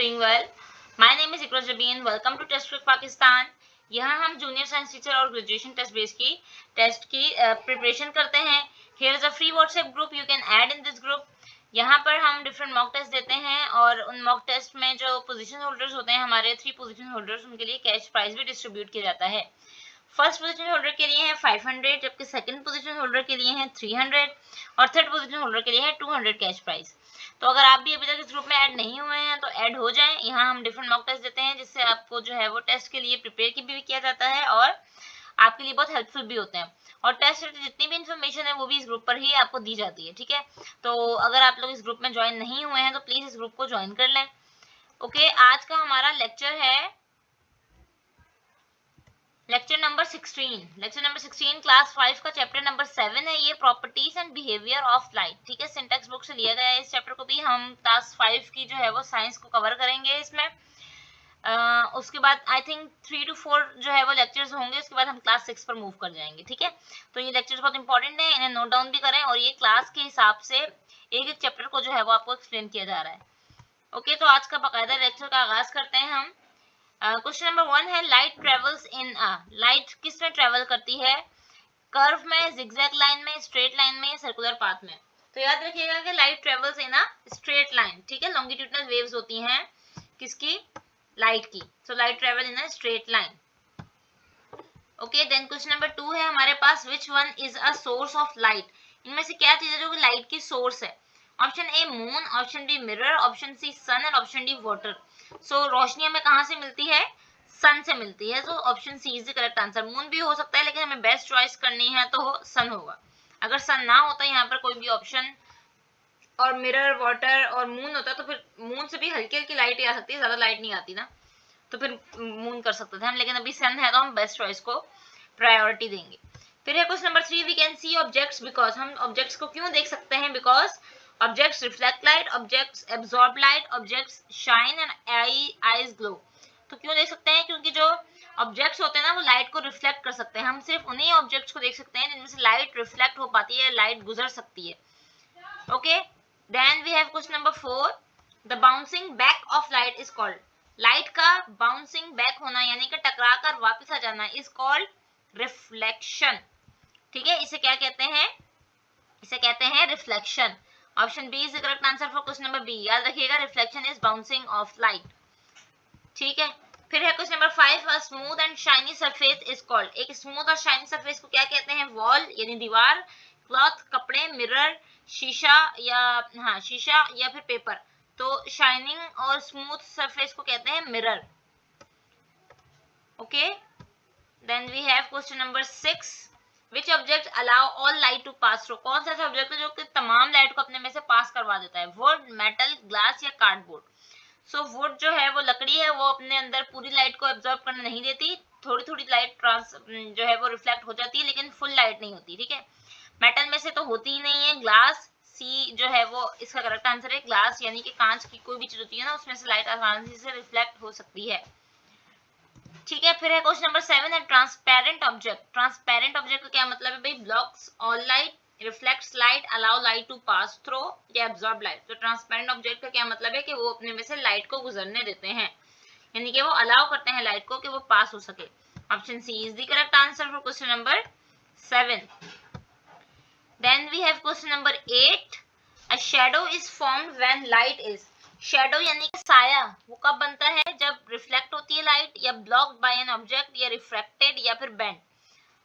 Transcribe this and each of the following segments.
doing well. My name is Ikra Jabin. Welcome to Test Prep Pakistan. यहाँ हम junior science teacher और graduation test की preparation करते हैं. Here is a free WhatsApp group. You can add in this group. यहाँ पर हम different mock test देते हैं और उन मॉक टेस्ट में जो पोजीशन होल्डर्स होते हैं, हमारे 3 पोजीशन होल्डर्स, उनके लिए कैश प्राइज भी डिस्ट्रीब्यूट किया जाता है. फर्स्ट पोजीशन होल्डर के लिए है 500, जबकि सेकंड पोजीशन होल्डर के लिए है 300 और थर्ड पोजीशन होल्डर के लिए है 200 कैश प्राइज. तो अगर आप भी अभी तक इस ग्रुप में ऐड नहीं हुए हैं तो ऐड हो जाएं. यहाँ हम डिफरेंट मॉक टेस्ट देते हैं जिससे आपको जो है वो टेस्ट के लिए प्रिपेयर भी किया जाता है और आपके लिए बहुत हेल्पफुल भी होते हैं. और टेस्ट रिलेटेड जितनी भी इन्फॉर्मेशन है वो भी इस ग्रुप पर ही आपको दी जाती है. ठीक है, तो अगर आप लोग इस ग्रुप में ज्वाइन नहीं हुए हैं तो प्लीज इस ग्रुप को ज्वाइन कर लें. ओके, आज का हमारा लेक्चर है लेक्चर नंबर 16 क्लास 5 का चैप्टर नंबर 7 है. ये properties and behaviour of light. ठीक है, सिंटेक्स बुक से लिया गया है. इस चैप्टर को भी हम क्लास 5 की जो है वो साइंस को कवर करेंगे इसमें. उसके बाद आई थिंक 3 to 4 जो है वो लेक्चर्स होंगे. उसके बाद हम क्लास 6 पर मूव कर जाएंगे. ठीक है, तो ये लेक्चर्स बहुत इंपॉर्टेंट है, इन्हें नोट डाउन भी करें और ये क्लास के हिसाब से एक एक चैप्टर को जो है वो आपको एक्सप्लेन किया जा रहा है. ओके, तो आज का बाकायदा लेक्चर का आगाज करते हैं हम. क्वेश्चन नंबर 1 है लाइट ट्रेवल्स इन लाइट किस में ट्रेवल करती है? कर्व में, जिगजैग लाइन में, स्ट्रेट लाइन में, सर्कुलर पाथ में. तो याद रखिएगा कि light travels in straight line. ठीक है, लॉन्गिट्यूडनल वेव्स होती हैं किसकी? लाइट की. So light travel in straight line. Okay, then question number 2 है हमारे पास which one is a source of light. इनमें से क्या चीज है जो कि लाइट की सोर्स है? Option A moon, option B mirror, option C sun and option D water. So रोशनी हमें कहाँ से मिलती है? सन से मिलती है. तो option C is the correct answer. Moon भी हो सकता है लेकिन हमें बेस्ट चॉइस करनी है तो सन होगा. अगर सन ना होता यहाँ पर कोई भी ऑप्शन और मिरर, वाटर और मून होता तो फिर मून से भी हल्की हल्की लाइट आ सकती है, ज्यादा लाइट नहीं आती ना, तो फिर मून कर सकते थे हम. लेकिन अभी सन है तो हम बेस्ट चॉइस को प्रायोरिटी देंगे. फिर है question number 3 we can see objects because. हम ऑब्जेक्ट्स को क्यों देख सकते हैं? Because objects reflect light, objects absorb light, objects shine and eyes glow. तो क्यों देख सकते हैं? क्योंकि जो ऑब्जेक्ट्स होते हैं ना वो लाइट को रिफ्लेक्ट कर सकते हैं. हम सिर्फ उन्हीं ऑब्जेक्ट्स को देख सकते हैं जिनमें से लाइट रिफ्लेक्ट हो पाती है, लाइट गुजर सकती है. Okay, then we have question number 4 the bouncing back of light is called. Light का बाउंसिंग बैक होना यानी कि टकरा कर वापस आ जाना इज कॉल्ड रिफ्लेक्शन. ठीक है, इसे क्या कहते हैं? इसे कहते हैं reflection. Option B is the correct answer for question number B. याद रखिएगा, reflection is bouncing of light. ठीक है, फिर है question number 5 a smooth and shiny surface is called. एक स्मूथ और शाइनी सरफेस को क्या कहते हैं? वॉल यानी दीवार, क्लॉथ कपड़े, मिरर शीशा या फिर पेपर. तो शाइनिंग और स्मूथ सरफेस को कहते हैं mirror. Okay, then we have question number 6 which object allow all light to pass through. कौन सा ऐसा ऑब्जेक्ट है जो कि तमाम लाइट को अपने में से पास करवा देता है? वुड, मेटल, ग्लास या कार्डबोर्ड. सो वुड जो है वो लकड़ी है, वो अपने अंदर पूरी लाइट को एब्जॉर्ब करने नहीं देती. थोड़ी थोड़ी लाइट जो है वो रिफ्लेक्ट हो जाती है लेकिन फुल लाइट नहीं होती. ठीक है, मेटल में से तो होती ही नहीं है. ग्लास सी जो है वो इसका करेक्ट आंसर है. ग्लास यानी कि कांच की कोई भी चीज होती है ना उसमें से लाइट आसानी से रिफ्लेक्ट हो सकती है. ठीक है, फिर है क्वेश्चन नंबर 7 है ट्रांसपेरेंट ऑब्जेक्ट. ट्रांसपेरेंट ऑब्जेक्ट का क्या मतलब है भाई? Blocks all light, reflects light, allow light to pass through या एब्जॉर्ब लाइट. तो ट्रांसपेरेंट ऑब्जेक्ट का क्या मतलब है कि वो अपने में से लाइट को गुजरने देते हैं, यानी कि वो अलाउ करते हैं लाइट को कि वो पास हो सके. Option C is the correct answer for question number 7. Then we have question number 8 a shadow is formed when light is. Shadow यानी कि साया वो कब बनता है? जब रिफ्लेक्ट होती है लाइट या ब्लॉक्ड बाय एन ऑब्जेक्ट या रिफ्रैक्टेड या फिर बेंड.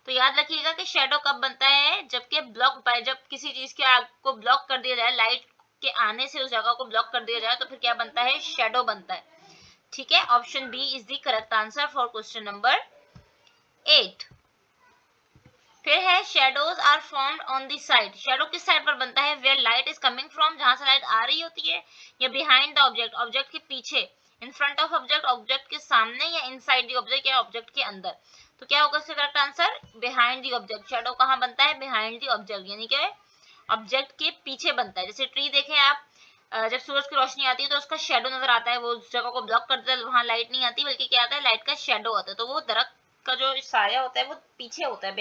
तो याद रखिएगा कि शैडो कब बनता है? जबकि ब्लॉक बाय, जब किसी चीज के आग को ब्लॉक कर दिया जाए, लाइट के आने से उस जगह को ब्लॉक कर दिया जाए तो फिर क्या बनता है? शैडो बनता है. ठीक है, option B is the correct answer for question number 8. फिर है shadows are formed on the side. Shadow किस साइड पर बनता है? Where light is coming from, जहां से लाइट आ रही होती है, या बिहाइंड द ऑब्जेक्ट, ऑब्जेक्ट के पीछे, in front of object, object के सामने, या इनसाइड द ऑब्जेक्ट या ऑब्जेक्ट के अंदर. तो क्या होगा इसका correct answer? Behind the object. Shadow कहाँ बनता है? बिहाइंड द ऑब्जेक्ट, यानी कि ऑब्जेक्ट के पीछे बनता है. जैसे ट्री देखें आप, जब सूरज की रोशनी आती है तो उसका शेडो नजर आता है, वो उस जगह को ब्लॉक कर देता है, वहां लाइट नहीं आती बल्कि क्या आता है? लाइट का शेडो आता है. तो वो दरख्त का जो साया होता है वो पीछे होता है,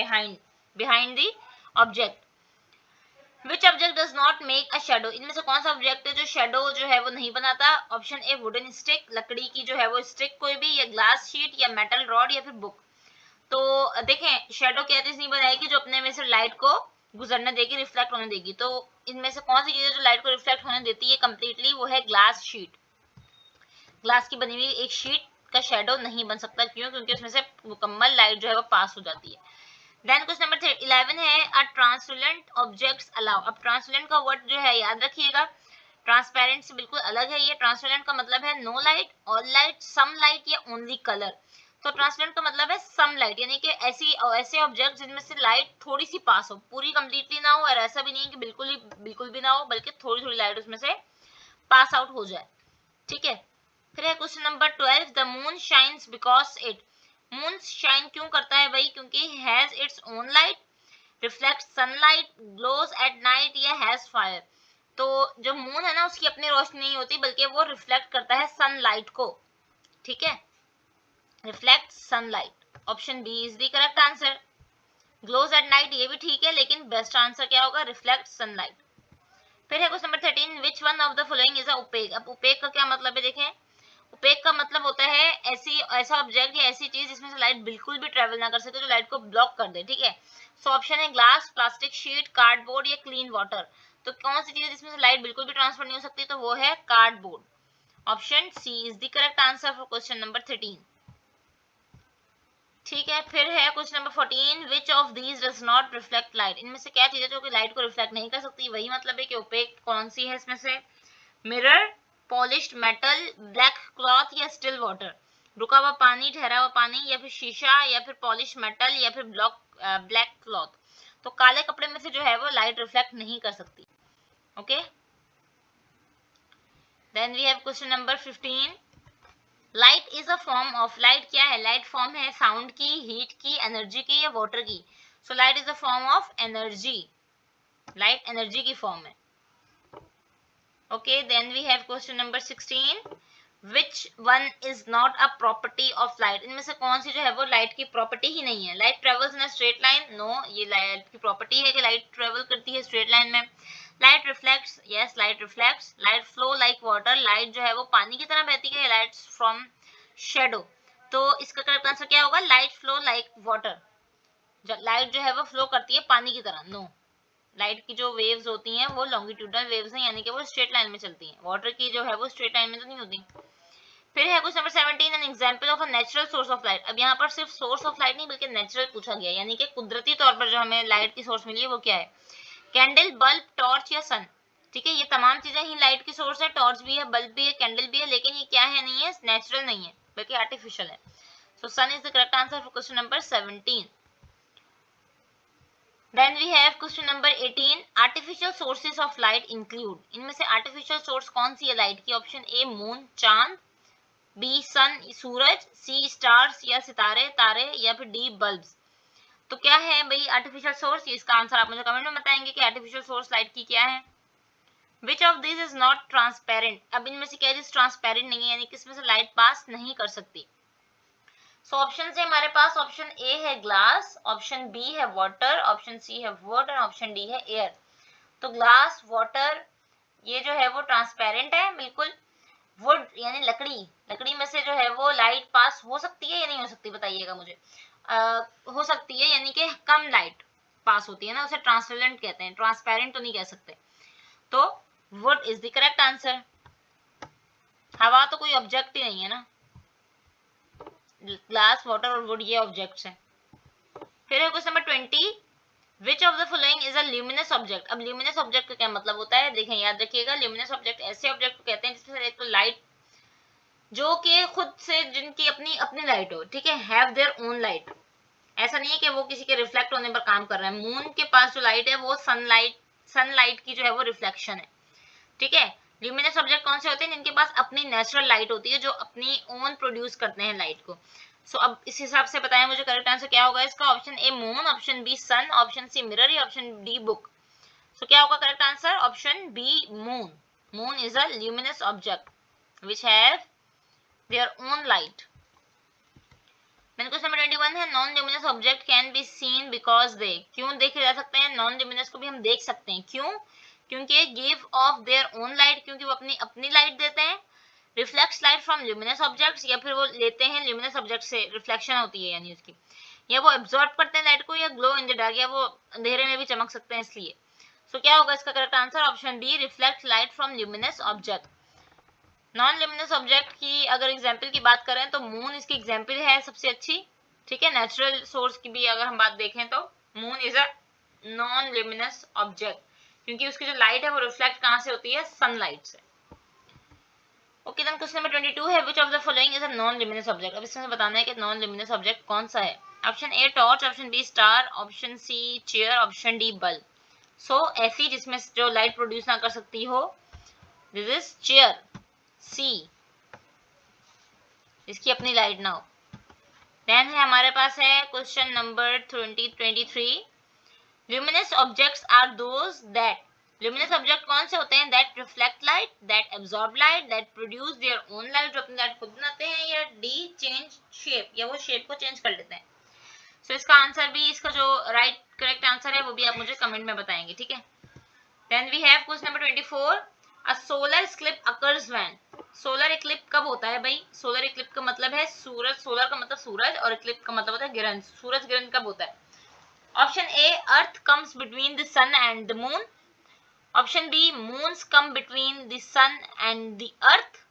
behind the object. Which object does not make a shadow, इनमें से कौन सा ऑब्जेक्ट है जो शेडो जो है वो नहीं बनाता? ऑप्शन ए वुडन स्टिक, लकड़ी की जो है वो स्टिक कोई भी, या ग्लास शीट, या मेटल रॉड, या फिर बुक। तो देखें शेडो क्या चीज नहीं बनाएगी जो अपने में से लाइट को गुजरने देगी, रिफ्लेक्ट होने देगी। तो इनमें से कौन सी चीज है जो लाइट को रिफ्लेक्ट होने देती है कंप्लीटली? वो है ग्लास शीट। ग्लास की बनी हुई एक शीट का शेडो नहीं बन सकता, क्यों? क्योंकि उसमें से मुकम्मल लाइट जो है वो पास हो जाती है। देन क्वेश्चन नंबर 11 है अ ट्रांसपेरेंट ऑब्जेक्ट्स अलाउ। अब ट्रांसपेरेंट का वर्ड जो है याद रखिएगा, ट्रांसपेरेंट से बिल्कुल अलग है ये। ट्रांसपेरेंट का मतलब है no light, all light, some light, या ओनली कलर। तो ट्रांसपेरेंट का मतलब है सम लाइट, यानी कि ऐसे ऑब्जेक्ट जिनमें से लाइट थोड़ी सी पास हो, पूरी कंप्लीटली ना हो, और ऐसा भी नहीं है कि बिल्कुल भी ना हो, बल्कि थोड़ी थोड़ी लाइट उसमें से पास आउट हो जाए। ठीक है, फिर है question number 12, the moon shines because it. Moon shine क्यों करता है भाई? क्योंकि has its own light, reflect sunlight, glows at night, या हैज फायर। तो जो मून है ना उसकी अपनी रोशनी नहीं होती, बल्कि वो रिफ्लेक्ट करता है सनलाइट को। ठीक है, reflect sunlight. Option B is the correct answer. Glows at night ये भी ठीक है, लेकिन बेस्ट आंसर क्या होगा? Reflect sunlight. फिर है question number 13, which one of the following is a opaque. अब ओपेक का क्या मतलब है देखें, ओपेक का मतलब होता है ऐसा ऑब्जेक्ट या ऐसी चीज जिसमें से लाइट बिल्कुल भी ट्रेवल ना कर सके, जो लाइट को ब्लॉक कर दे। ठीक है, सो ऑप्शन है ग्लास, प्लास्टिक शीट, कार्डबोर्ड, या क्लीन वाटर। तो कौन सी चीज है जिसमें से लाइट बिल्कुल भी ट्रांसफर नहीं हो सकती? तो वो है cardboard. Option C is the correct answer for question number 13। ठीक है, फिर है question number 14, which of these does not reflect light. इनमें से क्या चीज है जो कि लाइट को रिफ्लेक्ट नहीं कर सकती? वही मतलब है कि ओपेक कौन सी है इसमें से? Mirror, polished metal, black cloth, या स्टिल वाटर। रुका हुआ पानी, ठहरा हुआ पानी, या फिर शीशा, या फिर पॉलिश मेटल, या फिर ब्लैक क्लॉथ। तो काले कपड़े में से जो है वो लाइट रिफ्लेक्ट नहीं कर सकती। Okay, then we have question number 15, light is a form of. Light क्या है? लाइट फॉर्म है साउंड की, हीट की, एनर्जी की, या वाटर की। So light is a form of energy. Light energy की फॉर्म है। Okay, then we have question number 16, which one is not a property of light. इनमें से कौन सी जो है वो लाइट की प्रॉपर्टी ही नहीं है? Light travels in a straight line. No, ये लाइट की प्रॉपर्टी है कि लाइट ट्रेवल करती है स्ट्रेट लाइन में। Light reflects. Yes, light reflects. Light flow like water. Light जो है वो पानी की तरह बहती है। Light from shadow. तो इसका करेक्ट आंसर क्या होगा? Light flow like water. Light जो है वो फ्लो करती है पानी की तरह। नो, लाइट की जो वेव्स होती हैं वो लॉन्गिट्यूडनल वेव्स हैं, यानी कि वो स्ट्रेट लाइन में चलती हैं। वाटर की जो है वो स्ट्रेट लाइन में तो नहीं होती। फिर है question number 17, an example of a natural source of light. अब यहाँ पर सिर्फ सोर्स ऑफ लाइट नहीं बल्कि नेचुरल पूछा गया, यानी कि कुदरती तौर पर जो हमें लाइट की सोर्स मिली है वो क्या है? कैंडल, बल्ब, टॉर्च, या सन। ठीक है, ये तमाम चीजें ही लाइट की सोर्स है। टॉर्च भी है, बल्ब भी है, कैंडल भी है, लेकिन ये क्या है? नहीं है नेचुरल, नहीं है बल्कि आर्टिफिशियल है। So sun is the correct answer for question number 17। Then we have question number 18, artificial sources of light include। इनमें से artificial source कौन सी है लाइट की? ऑप्शन ए मून, चांद, बी सन, सूरज, सी स्टार्स या सितारे, तारे, या फिर डी बल्ब्स। तो क्या है भाई आर्टिफिशियल सोर्स? इसका आंसर आप मुझे कमेंट में बताएंगे कि आर्टिफिशियल सोर्स लाइट की क्या है। Which of this is not transparent. अब इनमें से क्या चीज ट्रांसपेरेंट नहीं है, यानी कि इसमें से लाइट पास नहीं कर सकती। सो ऑप्शन से हमारे पास ऑप्शन ए है ग्लास, ऑप्शन बी है वाटर, ऑप्शन सी है वुड, और ऑप्शन डी है एयर। तो ग्लास, वाटर, ये जो है वो ट्रांसपेरेंट है बिल्कुल। वुड यानी लकड़ी, लकड़ी में से जो है वो लाइट पास हो सकती है या नहीं हो सकती? बताइएगा मुझे। हो सकती है, यानी कि कम लाइट पास होती है ना, उसे ट्रांसपेरेंट कहते हैं, ट्रांसपेरेंट तो नहीं कह सकते। तो would is the correct answer. हवा तो कोई ऑब्जेक्ट ही नहीं है ना, ग्लास, वाटर और वुड ये ऑब्जेक्ट्स हैं। फिर है question number 20, which of the following is a luminous object. अब ल्यूमिनस ऑब्जेक्ट का क्या मतलब होता है? देखें, याद रखिएगा, ल्यूमिनस ऑब्जेक्ट ऐसे ऑब्जेक्ट को कहते हैं जिसमें एक तो लाइट जो कि खुद से जिनकी अपनी अपनी लाइट हो। ठीक है, हैव देयर ओन लाइट। ऐसा नहीं है कि वो किसी के रिफ्लेक्ट होने पर काम कर रहे हैं। मून के पास जो लाइट है वो सनलाइट की जो है वो रिफ्लेक्शन है। ठीक है, ल्यूमिनस ऑब्जेक्ट कौन से होते हैं? जिनके पास अपनी नेचुरल लाइट होती है, जो अपनी ओन प्रोड्यूस करते हैं लाइट को। सो अब इस हिसाब से बताएं मुझे करेक्ट आंसर क्या होगा इसका। Option A moon, option B sun, option C mirror, या ऑप्शन डी बुक। सो क्या होगा correct answer? Option B moon. Moon is a luminous object which have their own light. मैंने क्वेश्चन नंबर 21 है non luminous object can be seen because they, क्यों देखे जा सकते हैं, नॉन ल्यूमिनस को भी हम देख सकते हैं, क्यों, क्योंकि give of their own light, क्योंकि वो अपनी अपनी लाइट देते हैं, reflects light from luminous objects, या फिर वो लेते हैं ल्यूमिनस ऑब्जेक्ट से, रिफ्लेक्शन होती है यानी उसकी, या वो एब्जॉर्ब करते हैं लाइट को, या ग्लो इन द डार्क, या वो अंधेरे में भी चमक सकते हैं इसलिए। सो क्या होगा इसका correct answer, option be reflect light from luminous object. Non luminous object की अगर एग्जाम्पल की बात करें तो मून इसकी एग्जाम्पल है सबसे अच्छी, ठीक है। नेचुरल सोर्स की भी अगर हम बात देखें तो moon is a non luminous object, क्योंकि उसकी जो लाइट है वो रिफ्लेक्ट कहाँ से होती है, सनलाइट से। ओके देन क्वेश्चन नंबर 22 है which of the following is a non luminous object. अब इसमें बताना है कि नॉन ल्यूमिनस ऑब्जेक्ट कौन सा है। Option A torch, option B star, option C chair, option D bulb. So ऐसी जिसमें जो लाइट प्रोड्यूस ना कर सकती हो, दिस इज चेयर, सी, इसकी अपनी लाइट ना हो। देन है हमारे पास है question number 23, luminous objects are those that, luminous object कौन से होते हैं, that reflect light, that absorb light, that produce their own light, जो अपनी लाइट खुद बनाते हैं, या डी चेंज शेप, या वो शेप को चेंज कर लेते हैं। सो इसका आंसर भी, इसका जो राइट करेक्ट आंसर है वो भी आप मुझे कमेंट में बताएंगे, ठीक है। Then we have question number 24, a solar eclipse occurs when, solar eclipse कब होता है भाई, सोलर इक्लिप्स का मतलब है सूरज, सोलर का मतलब सूरज, और इक्लिप्स का मतलब होता है ग्रहण, सूरज ग्रहण कब होता है। Option A earth comes between the sun and the moon, option B moons come between the sun and the earth,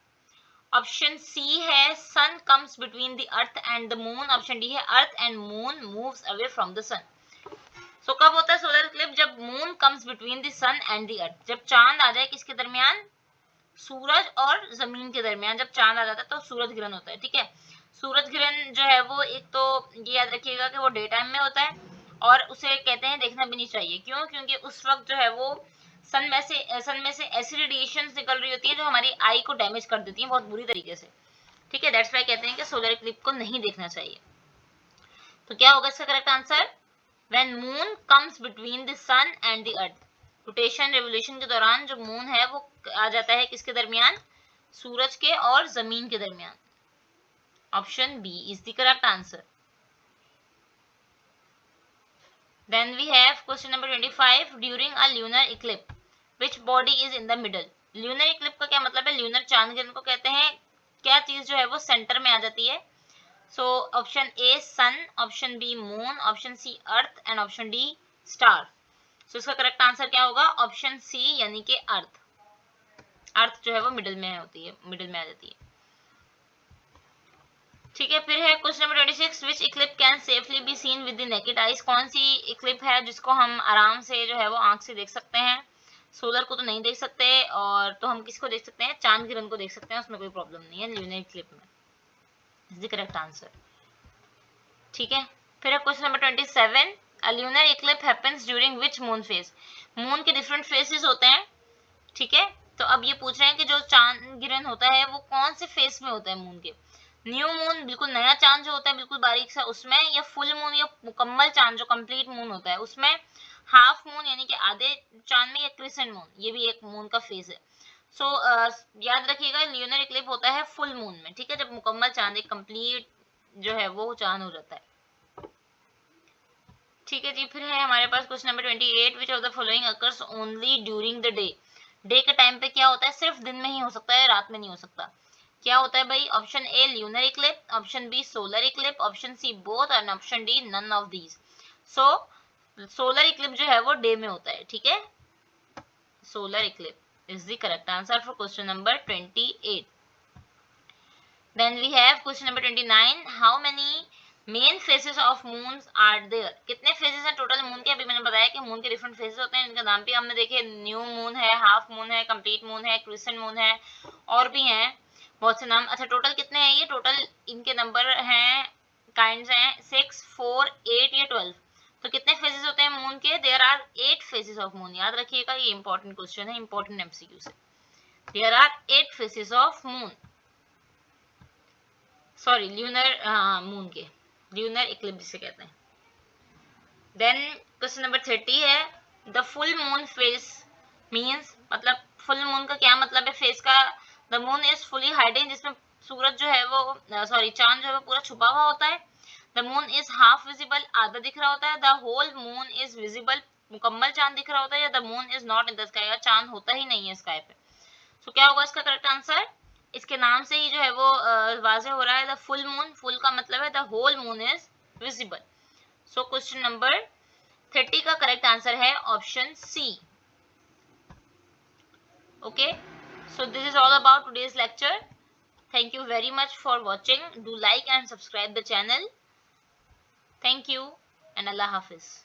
option C है sun comes between the earth and the moon, option D है earth and moon moves away from the sun. So कब होता है solar eclipse, जब moon comes between the sun and the earth, जब चांद आ जाए किसके दरमियान, सूरज और जमीन के दरमियान जब चांद आ जाता है तो सूरज ग्रहण होता है, ठीक है। सूरज ग्रहण जो है वो एक तो ये याद रखिएगा कि वो डे टाइम में होता है, और उसे कहते हैं देखना भी नहीं चाहिए, क्यों, क्योंकि उस वक्त जो है वो सन में से ऐसी रेडिएशन निकल रही होती है जो हमारी आई को डैमेज कर देती है बहुत बुरी तरीके से, ठीक है। दैट्स व्हाई कहते हैं कि सोलर इक्लिप्स को नहीं देखना चाहिए। तो क्या होगा इसका correct answer, when moon comes between the sun and the earth, rotation revolution के दौरान जो मून है वो आ जाता है किसके दरमियान, सूरज के और जमीन के दरमियान। Option B is the correct answer. Then we have question number 25, during a lunar eclipse which body is in the middle। lunar eclipse का क्या मतलब है, lunar चांद ग्रहण को कहते हैं, क्या चीज जो है वो सेंटर में आ जाती है। So option A sun, option B moon, option C earth and option D star. So इसका करेक्ट आंसर क्या होगा, ऑप्शन सी यानी कि अर्थ, अर्थ जो है वो मिडिल में होती है, मिडिल में आ जाती है, ठीक है। फिर है question number 26, which eclipse can safely be seen with the naked eyes, कौन सी इक्लिप है जिसको हम आराम से जो है वो आंख से देख सकते हैं, सोलर को तो नहीं देख सकते, और तो हम किसको देख सकते हैं, चांद ग्रहण को देख सकते हैं, उसमें कोई प्रॉब्लम नहीं है ल्यूनर इक्लिप में, इज द करेक्ट आंसर, ठीक है। फिर है question number 27, a lunar eclipse happens during which moon phase, moon के डिफरेंट फेजेस होते हैं, ठीक है। तो अब ये पूछ रहे हैं कि जो चांद ग्रहण होता है वो कौन से फेज में होता है मून के, न्यू मून बिल्कुल नया चांद जो होता है बिल्कुल बारीक सा उसमें, या फुल मून या मुकम्मल चांद जो कंप्लीट मून होता है उसमें, हाफ मून यानी कि आधे चांद में, या क्रिसेंट मून ये भी एक मून का फेज है। सो याद रखिएगा ल्यूनर इक्लिप्स होता है फुल मून में, ठीक है, जब मुकम्मल चांद एक कंप्लीट जो है वो चांद हो जाता है, ठीक है जी। फिर है हमारे पास question number 28, which of the following occurs only during the day, day के टाइम पे क्या होता है, सिर्फ दिन में ही हो सकता है, रात में नहीं हो सकता। क्या होता है भाई, option A lunar eclipse, option B solar eclipse, option C both and option D none of these. So solar eclipse जो है वो डे में होता है, ठीक है, solar eclipse is the correct answer for question number 28। Then we have question number 29, how many main phases of moon are there, कितने phases हैं टोटल मून के, अभी मैंने बताया कि मून के डिफरेंट फेसेस होते हैं, इनका नाम भी हमने देखे, न्यू मून है, हाफ मून है, कंप्लीट मून है, क्रिसेंट मून है, और भी हैं बहुत से नाम। अच्छा टोटल कितने हैं ये, टोटल इनके नंबर हैं, काइंड्स हैं 6, 4, 8 या 12। तो कितने फेजेस होते हैं मून के, there are 8 phases of moon, याद रखिएगा ये इंपॉर्टेंट क्वेश्चन है, इंपॉर्टेंट एमसीक्यू से, there are 8 phases of moon, sorry lunar moon के, ल्यूनर इक्लिप्स जिसे कहते हैं। देन क्वेश्चन नंबर 30 है, the full moon phase means, मतलब फुल मून का क्या मतलब है फेज का, the moon is fully hiding, जिसमें सूरज जो है वो सॉरी चांद जो है वो पूरा छुपा हुआ होता है, the moon is half visible, आधा दिख रहा होता है. The whole moon is visible, मुकम्मल चांद दिख रहा होता है. या the moon is not in the sky, या चांद होता ही नहीं है स्काई पे. सो क्या होगा इसका करेक्ट आंसर? इसके नाम से ही जो है वो वाज़ेह हो रहा है. द फुल मून, फुल का मतलब है the whole moon is visible. So question number 30 का करेक्ट आंसर है option C. Okay, so this is all about today's lecture. Thank you very much for watching. Do like and subscribe the channel. Thank you and Allah Hafiz.